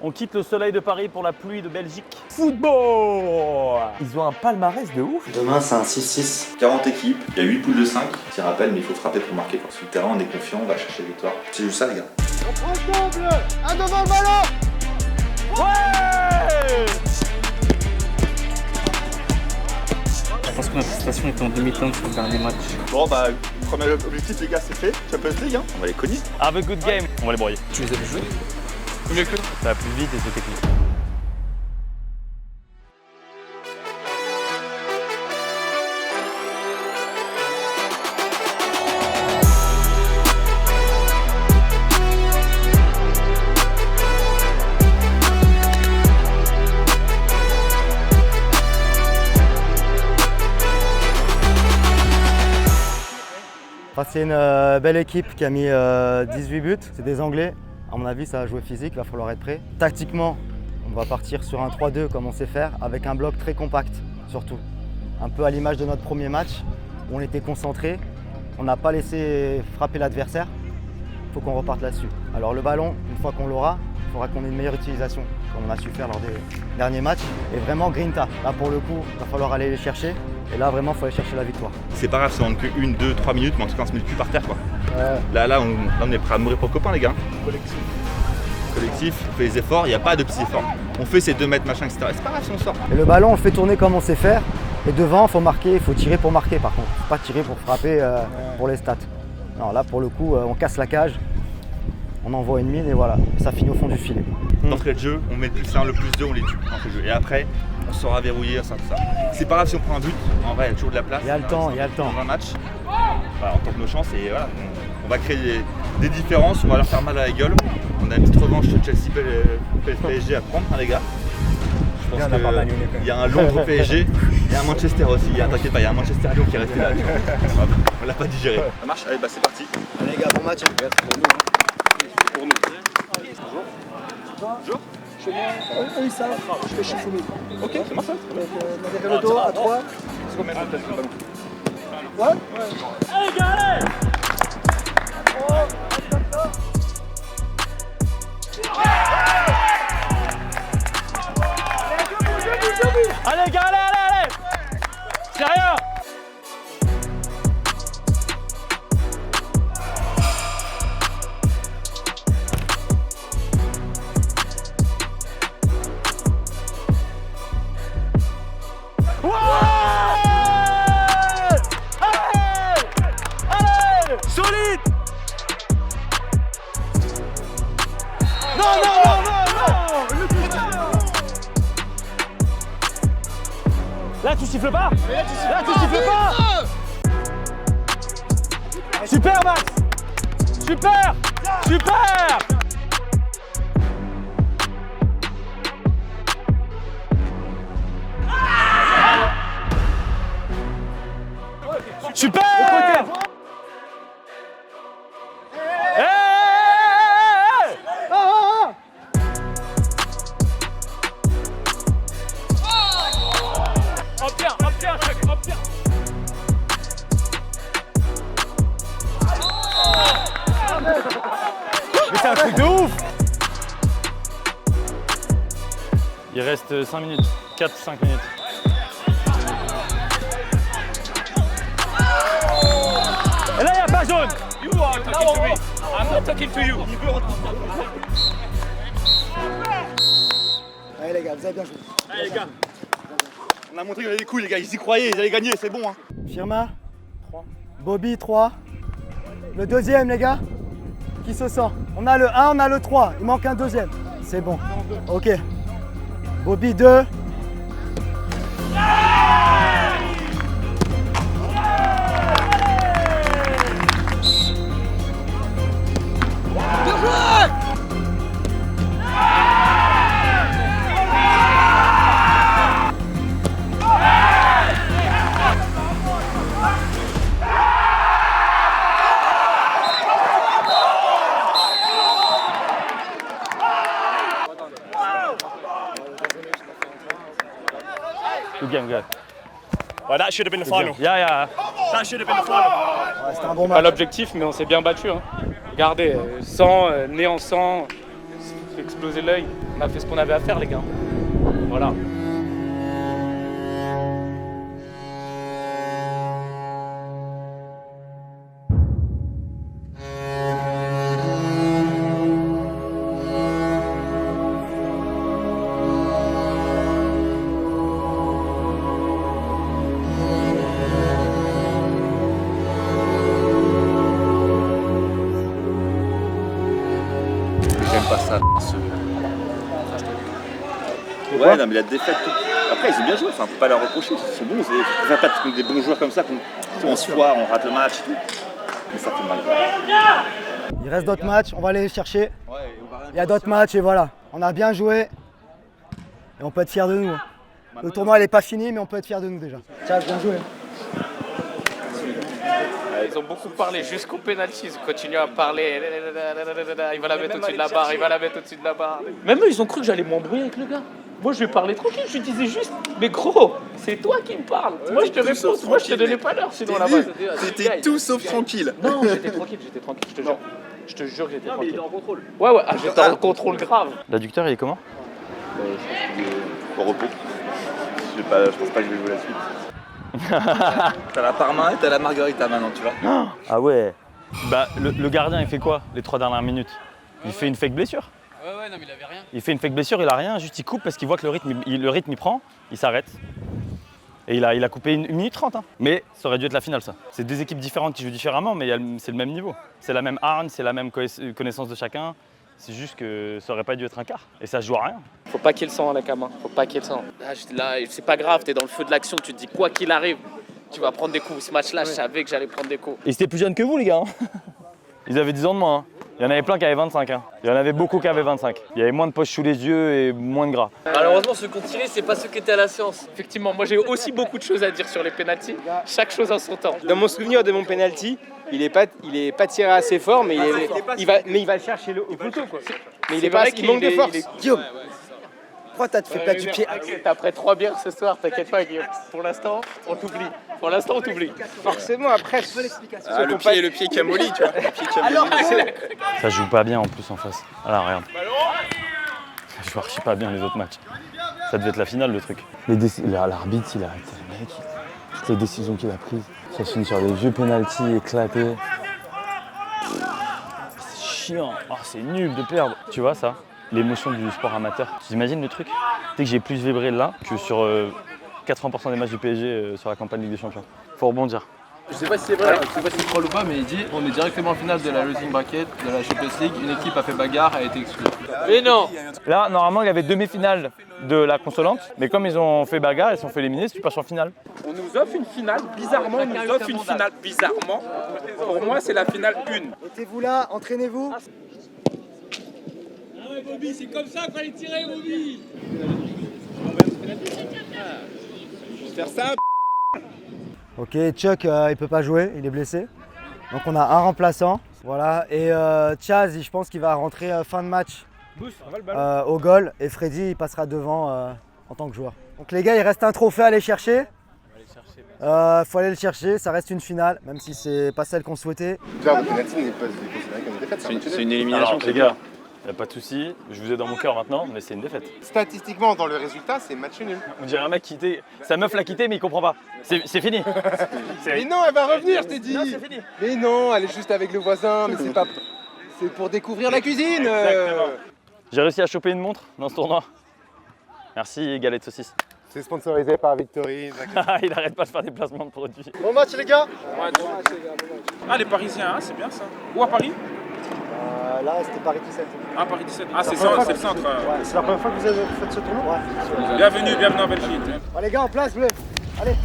On quitte le soleil de Paris pour la pluie de Belgique. Football! Ils ont un palmarès de ouf. Demain, c'est un 6-6. 40 équipes, il y a 8 poules de 5. Petit rappel, mais il faut frapper pour marquer. Sur le terrain, on est confiant, on va chercher la victoire. C'est juste ça, les gars. On prend le double. Un devant le ballon. Ouais! Je pense que ma prestation était en demi-teinte sur le dernier match. Bon, bah, premier objectif, les gars, c'est fait. Champions League, hein. On va les cogner. Have a good game. On va les broyer. Tu les avais joués? Mieux que ça va plus vite et c'est technique. C'est une belle équipe qui a mis 18 buts, c'est des Anglais. À mon avis, ça va jouer physique, il va falloir être prêt. Tactiquement, on va partir sur un 3-2 comme on sait faire, avec un bloc très compact surtout. Un peu à l'image de notre premier match, où on était concentré, on n'a pas laissé frapper l'adversaire. Il faut qu'on reparte là-dessus. Alors le ballon, une fois qu'on l'aura, il faudra qu'on ait une meilleure utilisation, comme on a su faire lors des derniers matchs. Et vraiment grinta. Là pour le coup, il va falloir aller les chercher. Et là vraiment, il faut aller chercher la victoire. C'est pas grave, ça demande que 1, 2, 3 minutes, mais en tout cas, on se met le cul par terre, quoi. Ouais. Là, on est prêt à mourir pour le copain, les gars. Collectif, on fait les efforts, il n'y a pas de petits efforts. On fait ces 2 mètres, machin, etc. C'est pas grave si on sort. Et le ballon, on le fait tourner comme on sait faire. Et devant, il faut marquer, il faut tirer pour marquer par contre. Il ne faut pas tirer pour frapper pour les stats. Non, là pour le coup, on casse la cage, on envoie une mine et voilà, ça finit au fond du filet. D'entrée de jeu, on met le plus 1, le plus 2, on les tue. D'entrée de jeu. Et après, on saura verrouiller, ça, tout ça. C'est pas grave si on prend un but, en vrai, il y a toujours de la place. Il y a le temps, il y a le temps. Dans un match, voilà, on tente nos chances et voilà, on va créer des différences, on va leur faire mal à la gueule. On a une petite revanche de Chelsea PSG à prendre, hein, les gars. Je pense qu'il y a un Londres PSG et un Manchester aussi. T'inquiète pas, il y a un Manchester Lyon qui est resté là. On l'a pas digéré. Ça marche? Allez, bah c'est parti. Allez les gars, bon match. Pour nous. Bonjour. Chez moi, oui ça, je fais chez Foumi. Ok, c'est bon ça. Avec le dos à 3. C'est combien de temps le ballon? Ouais. Allez, gars, allez! Allez, gars, allez, allez, allez! C'est rien! Solide! Non, non, non, non, non! Là, tu siffles pas? Là, tu siffles pas? Super, Max! Super! Super! Super! Mais c'est un truc de ouf! Il reste 5 minutes, 4-5 minutes. Et là, il n'y a pas jaune! You are talking to me. I'm not talking to you. Allez les gars, vous avez bien joué. Allez les gars. On a montré qu'on avait des couilles, les gars, ils y croyaient, ils allaient gagner, c'est bon. Hein. Firma 3. Bobby 3. Le deuxième les gars, qui se sent? On a le 1, on a le 3, il manque un deuxième. C'est bon. Ok. Bobby 2. Good game, good. Well, that should have been the final. Yeah, yeah. That should have been the final. Ouais, c'était un bon Pas match. l'objectif, mais on s'est bien battu. Hein. Regardez, sang, nez en sang, exploser l'œil. On a fait ce qu'on avait à faire, les gars. Voilà. J'aime pas ça. Ouais, non, mais la défaite. Après, ils ont bien joué, enfin, faut pas leur reprocher, ils sont bons. Ils n'ont pas des bons joueurs comme ça, on se foire, on rate le match et tout. Mais ça fait mal. Il reste d'autres matchs, on va aller les chercher. Il y a d'autres matchs et voilà. On a bien joué et on peut être fiers de nous. Le tournoi n'est pas fini, mais on peut être fiers de nous déjà. Ciao, bien joué. Ils ont beaucoup parlé jusqu'au penalty, ils ont continué à parler. Il va la mettre au-dessus de la barre, il va la mettre au-dessus de la barre. Même eux, ils ont cru que j'allais m'embrouiller avec le gars. Moi, je lui parlais tranquille, je lui disais juste, mais gros, c'est toi qui me parles. Moi, je te réponds, moi, je te donnais pas l'heure, sinon là-bas. T'étais tout sauf tranquille. Non, j'étais tranquille, je te jure. Je te jure que j'étais tranquille. Mais il était en contrôle. Ouais, j'étais en contrôle grave. L'adducteur, il est comment? Au repos. Je pense pas que je vais jouer la suite. T'as la Parma et t'as la Margarita maintenant, tu vois. Ah ouais. Bah, le gardien, il fait quoi les 3 dernières minutes? Il fait une fake blessure. Ouais, non, mais il avait rien. Il fait une fake blessure, il a rien, juste il coupe parce qu'il voit que le rythme il prend, il s'arrête. Et il a coupé 1 minute 30. Hein. Mais ça aurait dû être la finale, ça. C'est 2 équipes différentes qui jouent différemment, mais c'est le même niveau. C'est la même hargne, c'est la même connaissance de chacun. C'est juste que ça aurait pas dû être un quart. Et ça se joue à rien. Faut pas qu'il le sent, la Nakama. Faut pas qu'il le sent. Là, c'est pas grave, t'es dans le feu de l'action, tu te dis quoi qu'il arrive, tu vas prendre des coups. Ce match-là, je savais que j'allais prendre des coups. Ils étaient plus jeunes que vous, les gars. Hein. Ils avaient 10 ans de moins. Hein. Il y en avait plein qui avaient 25. Hein. Il y en avait beaucoup qui avaient 25. Il y avait moins de poches sous les yeux et moins de gras. Malheureusement, ceux qui ont tiré, c'est pas ceux qui étaient à la séance. Effectivement, moi j'ai aussi beaucoup de choses à dire sur les pénaltys. Chaque chose en son temps. Dans mon souvenir de mon penalty, il est pas tiré assez fort, mais il va le chercher au poteau, quoi. Mais il manque de force. Guillaume, pourquoi t'as te fait perdre du pied? Après 3 bières ce soir, t'inquiète pas, Guillaume. Pour l'instant, on t'oublie. Pour l'instant, on t'oublie. Forcément, après, le pied qui a molli, tu vois. Le pied qui a molli. Ça joue pas bien en plus en face. Alors regarde. Ça joue archi pas bien les autres matchs. Ça devait être la finale le truc. L'arbitre, il a arrêté le mec. Toutes les décisions qu'il a prises. Ça finit sur des vieux pénaltys éclatés. C'est chiant. Oh, c'est nul de perdre. Tu vois ça? L'émotion du sport amateur. Tu imagines le truc? Tu sais que j'ai plus vibré là que sur 80% des matchs du PSG sur la campagne Ligue des Champions. Faut rebondir. Je sais pas si c'est vrai, je sais pas si c'est troll ou pas, mais il dit on est directement en finale de la losing bracket de la Champions League. Une équipe a fait bagarre, a été exclue. Mais non! Là, normalement, il y avait demi-finale de la consolante, mais comme ils ont fait bagarre, ils se sont fait éliminer, tu passes en finale. On nous offre une finale, bizarrement, on nous offre une finale, bizarrement. Pour moi, c'est la finale 1. Mettez-vous là, entraînez-vous. Ah ouais, Bobby, c'est comme ça qu'il fallait tirer, Bobby! Faire ça. Ok, Chuck, il peut pas jouer, il est blessé. Donc on a un remplaçant. Voilà, et Chaz, je pense qu'il va rentrer fin de match au goal. Et Freddy, il passera devant en tant que joueur. Donc les gars, il reste un trophée à aller chercher. Faut aller le chercher, ça reste une finale, même si c'est pas celle qu'on souhaitait. C'est une élimination, les gars. Y a pas de souci, je vous ai dans mon cœur maintenant, mais c'est une défaite. Statistiquement, dans le résultat, c'est match nul. On dirait un mec qui était. Sa meuf l'a quitté, mais il comprend pas. C'est fini. Mais non, elle va revenir, je t'ai dit. Non, c'est fini. Mais non, elle est juste avec le voisin, mais c'est pas. C'est pour découvrir la cuisine. Exactement. J'ai réussi à choper une montre dans ce tournoi. Merci, galette saucisse. C'est sponsorisé par Victory. Il arrête pas de faire des placements de produits. Bon match les gars. Ah, les Parisiens, hein, c'est bien ça. Où à Paris? Là, c'était Paris 17. Ah, Paris 17. Ah, c'est ça, c'est le centre. Ouais, c'est la première fois que vous avez fait ce tournoi? Ouais. Bienvenue en Belgique. Bon, les gars, en place, vous voulez? Allez.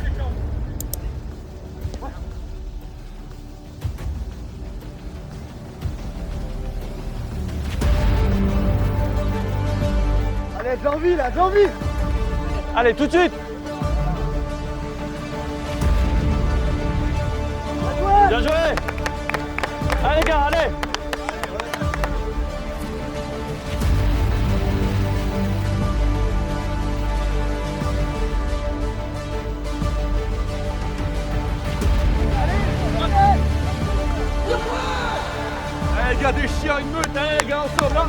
Allez, de l'envie là, de l'envie. Allez, tout de suite. Bien joué. Allez les gars, allez. Allez les gars, des chiens, une meute, allez les gars, ensemble là.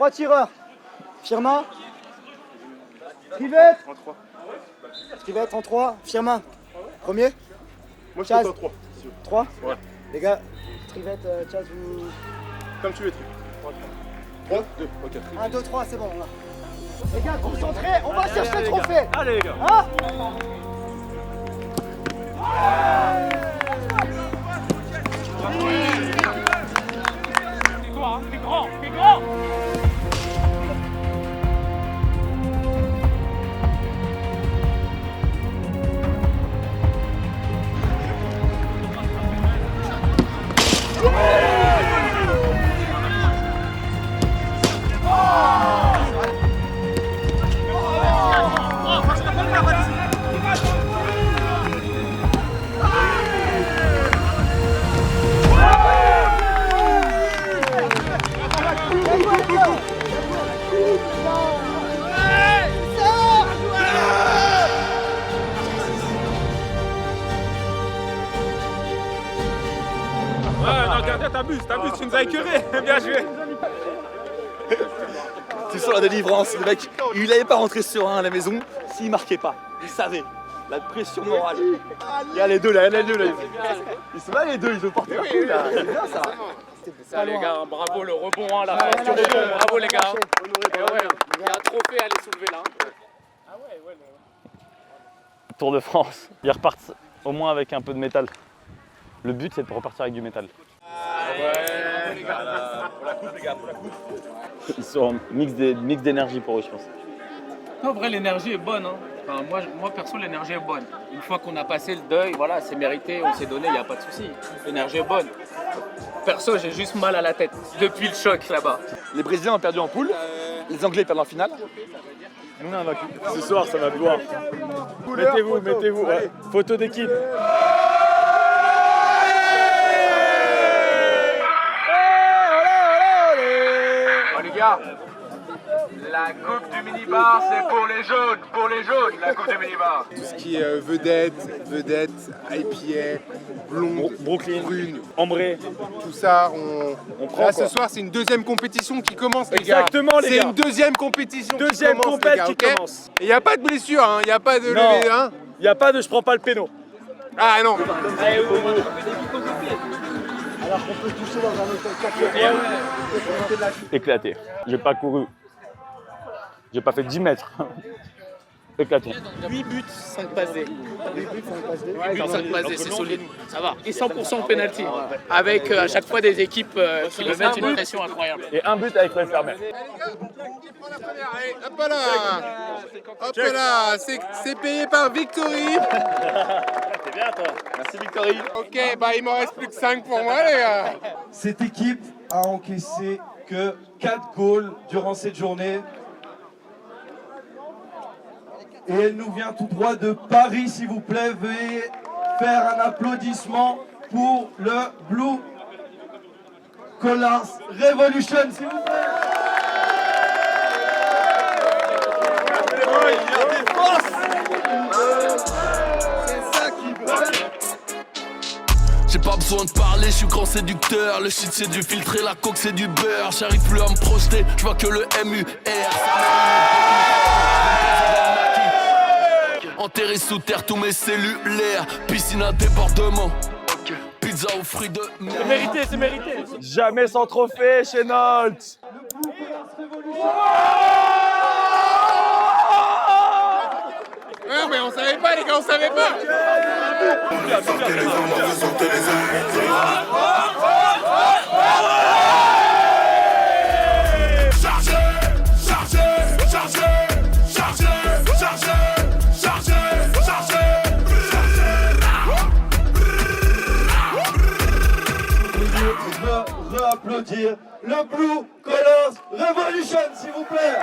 3 tireurs. Firmin. Trivette. Trivette en 3. Firmin. Premier. Moi je suis en 3. 3. Ouais. Les gars, Trivette, Chaz, vous... Comme tu veux, 3, 2, ok. 1, 2, 3, c'est bon. Là. Les gars, concentrés, on va chercher le trophée. Allez les gars. Hein? Fais grand, fais grand. T'abuses, tu nous as écœurés. Bien joué. Tu sens la délivrance, le mec, il n'allait pas rentrer serein à la maison s'il marquait pas. Il savait. La pression morale. Il y a les deux là, Ils sont là les deux, ils ont porté la couille là. C'est bien ça. Ça les gars, bravo le rebond, hein, la force du rebond, bravo les gars. Il y a un trophée à aller soulever là. Tour de France. Ils repartent au moins avec un peu de métal. Le but c'est de repartir avec du métal. Ouais, les gars. Pour la coupe, les gars, pour la coupe. Ils sont en mix d'énergie pour eux, je pense. En vrai, l'énergie est bonne. Hein. Enfin, moi, perso, l'énergie est bonne. Une fois qu'on a passé le deuil, voilà, c'est mérité, on s'est donné, il n'y a pas de souci. L'énergie est bonne. Perso, j'ai juste mal à la tête depuis le choc là-bas. Les Brésiliens ont perdu en poule, les Anglais perdent en finale. Nous on a vaincu. Ce soir, ça va gloire. Mettez-vous. Ouais. Photo d'équipe. Les gars, la coupe du minibar, c'est pour les jaunes, la coupe du minibar. Tout ce qui est vedette, IPA, blonde, Brooklyn, brune, ambré. tout ça, On prend là, quoi. ce soir, c'est une deuxième compétition qui commence, les gars. Exactement, les gars. C'est une deuxième compétition Deuxième qui commence, les compète gars, qui ok. commence. Et il n'y a pas de blessure, il n'y a pas de Non. levée, hein. Il n'y a pas de je prends pas le péno. Ah non. Alors qu'on peut toucher dans un hôtel 4 Éclaté. J'ai pas couru. J'ai pas fait 10 mètres. Éclaté. 8 buts, 5 passes D. 8 buts, 5 passes D. 8 buts, 5 passes D, c'est solide. Ça va. Et 100% penalty. Avec à chaque fois des équipes qui me mettent une pression incroyable. Et un but avec l'œil fermé. Hop là. Hop là. C'est payé par Victory. C'est bien toi. Merci Victory. Ok, bah il m'en reste plus que 5 pour moi, les gars. Cette équipe a encaissé que 4 goals durant cette journée. Et elle nous vient tout droit de Paris, s'il vous plaît. Veuillez faire un applaudissement pour le Blue Colors Revolution, s'il vous plaît. J'ai pas besoin de parler, je suis grand séducteur. Le shit c'est du filtré, la coke c'est du beurre. J'arrive plus à me projeter, je vois que le MUR. Enterré sous terre tous mes cellulaires. Piscine à débordement. Pizza aux fruits de mer. C'est mérité. Jamais sans trophée chez Nolt. Ouais, mais on savait pas, les gars, on savait pas. Applaudir le Blue Colors Revolution, s'il vous plaît.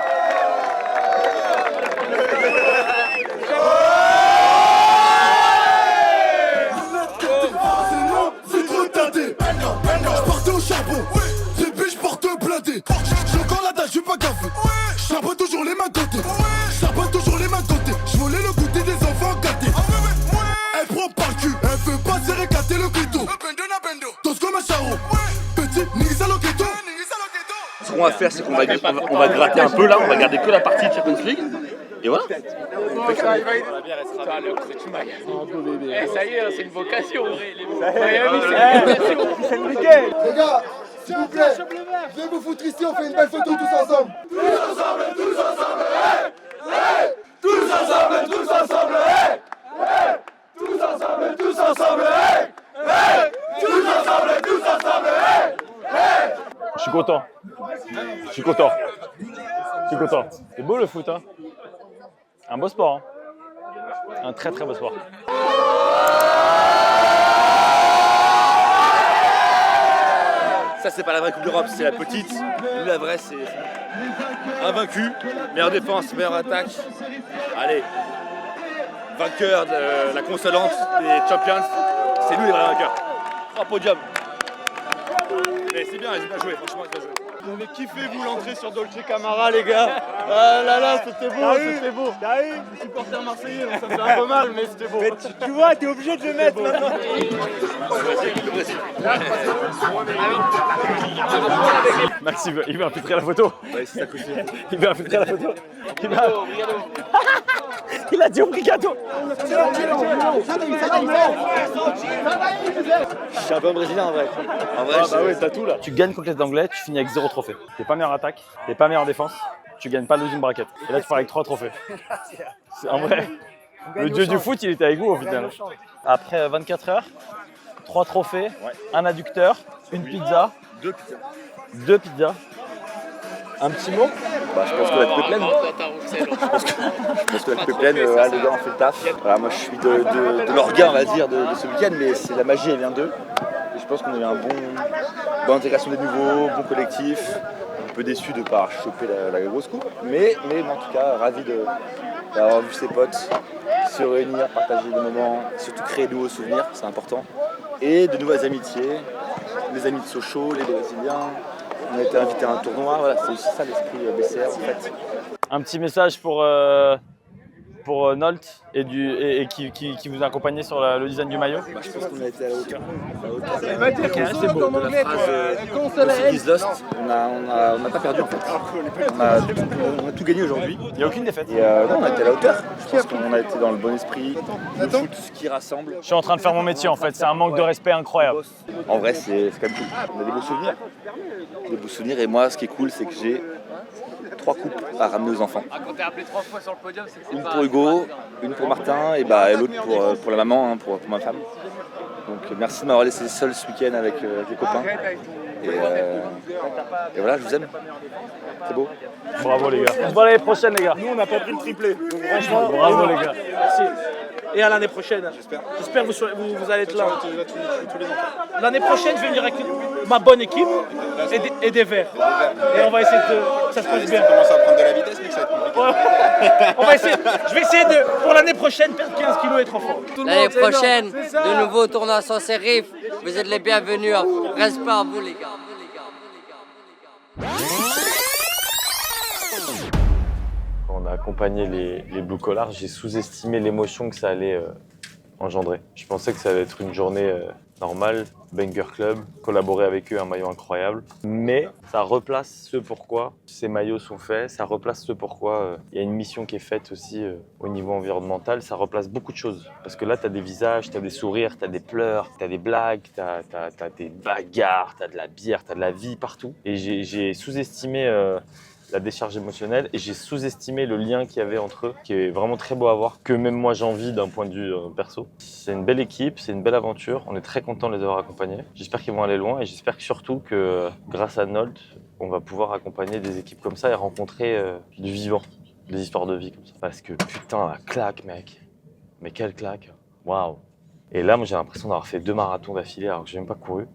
C'est trop tardé. Je partais au charbon. Depuis je porte blindé. J'ai encore la dalle, je suis pas gaffé. Je charbonne toujours les mains côté. Je charbonne toujours les mains côté. Je volais le goûter des enfants gâtés. Elle prend par le cul. Elle veut pas se récater le couteau. Tous comme un charron. Petit, nigga lo ghetto. ce qu'on va faire, c'est qu'on va gratter un peu là, on va garder que la partie Champions League. Et voilà. Ça y est, c'est une vocation. Miami, c'est une vocation. Les gars, s'il vous plaît, venez vous foutre ici, on fait une belle photo tous ensemble. Tous ensemble, tous ensemble, hey, hey. Tous ensemble, tous ensemble, hey, hey. Tous ensemble, tous ensemble, hey, hey. Tous ensemble, tous ensemble, hey, hey. Je suis content. Je suis content. Je suis content. C'est beau le foot, hein. Un beau sport, hein. Un très très beau sport. Ça, c'est pas la vraie Coupe d'Europe, c'est la petite. Nous, la vraie, c'est invaincu, meilleure défense, meilleure attaque. Allez, vainqueur de la consolante des Champions, c'est nous les vrais vainqueurs. 3 podiums. Mais c'est bien, ils ont bien joué, franchement, ils ont bien joué. Vous avez kiffé, vous, l'entrée sur Dolce Camara, les gars. Ah là là, c'était beau, c'était beau. Je suis supporter marseillais, donc ça me fait un peu mal, mais c'était beau. Mais tu vois, t'es obligé de le mettre maintenant. Max, il veut infiltrer la photo. Ouais, c'est ça que c'est. Il veut infiltrer la photo. Il a dit obrigado. Je suis un peu un Brésilien en vrai. En vrai, bah ouais, t'as tout là. Tu gagnes contre les Anglais, tu finis avec 0 trophée. T'es pas meilleure attaque, t'es pas meilleure défense, tu gagnes pas le losing bracket. Et là, tu pars avec 3 trophées. En vrai, le dieu du foot, il était avec vous au final. Après 24 heures, 3 trophées, un adducteur, une pizza, 2 pizzas. Un petit mot? Bah, je pense que la coupe est pleine. Je pense que la coupe est pleine, les gars ont fait le taf. Voilà, moi je suis de l'orgueil, on va dire, de ce week-end, mais c'est la magie, elle vient d'eux. Et je pense qu'on a eu bonne intégration des nouveaux, bon collectif. Un peu déçu de ne pas choper la grosse coupe, mais en tout cas, ravi d'avoir vu ses potes se réunir, partager des moments, surtout créer de nouveaux souvenirs, c'est important. Et de nouvelles amitiés, les amis de Sochaux, les Brésiliens. On a été invité à un tournoi, voilà, c'est aussi ça l'esprit BCR en fait. Un petit message pour Nolt et qui vous a accompagné sur le design du maillot. Bah, je pense qu'on a été à la hauteur. C'est beau. La phrase is lost, on n'a pas perdu en fait. On a tout gagné aujourd'hui. Il n'y a aucune défaite. Et non, on a été à la hauteur. Je pense qu'on a été dans le bon esprit. Le foot, ce qui rassemble. Je suis en train de faire mon métier en fait, c'est un manque de respect incroyable. En vrai, c'est quand même cool. On a des beaux souvenirs. Des beaux souvenirs et moi, ce qui est cool, c'est que j'ai 3 coupes à ramener aux enfants. Quand t'es appelé 3 fois sur le podium, c'est que c'est une pour Hugo, une pour Martin et l'autre pour la maman, hein, pour ma femme. Donc merci de m'avoir laissé seul ce week-end avec les copains. Et voilà, je vous aime. C'est beau. Bravo les gars. On se voit l'année prochaine les gars. Nous, on n'a pas pris le triplé. Donc, Franchement, bravo les gars. Merci. Et à l'année prochaine. J'espère que vous allez être là. L'année prochaine, je vais venir avec ma bonne équipe et des verts. Et on va essayer que ça se passe bien. On commence à prendre de la vitesse, mais que ça va être compliqué. On va essayer. Je vais essayer pour l'année prochaine perdre 15 kilos et être en forme. L'année prochaine, de nouveaux tournois sans sérif. Vous êtes les bienvenus. Respect à vous les gars. Quand on a accompagné les Blue Collars, j'ai sous-estimé l'émotion que ça allait engendrer. Je pensais que ça allait être une journée normale, Banger Club, collaborer avec eux, un maillot incroyable. Mais ça replace ce pourquoi ces maillots sont faits, ça replace ce pourquoi il y a une mission qui est faite aussi au niveau environnemental, ça replace beaucoup de choses. Parce que là, tu as des visages, tu as des sourires, tu as des pleurs, tu as des blagues, tu as des bagarres, tu as de la bière, tu as de la vie partout. Et j'ai sous-estimé la décharge émotionnelle et j'ai sous-estimé le lien qu'il y avait entre eux, qui est vraiment très beau à voir, que même moi j'envie d'un point de vue perso. C'est une belle équipe, c'est une belle aventure, on est très content de les avoir accompagnés. J'espère qu'ils vont aller loin et j'espère surtout que grâce à Nolt, on va pouvoir accompagner des équipes comme ça et rencontrer du vivant, des histoires de vie comme ça. Parce que putain, la claque mec, mais quelle claque, waouh. Et là moi j'ai l'impression d'avoir fait 2 marathons d'affilée alors que j'ai même pas couru.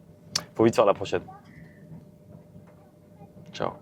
Faut vite faire la prochaine. Ciao.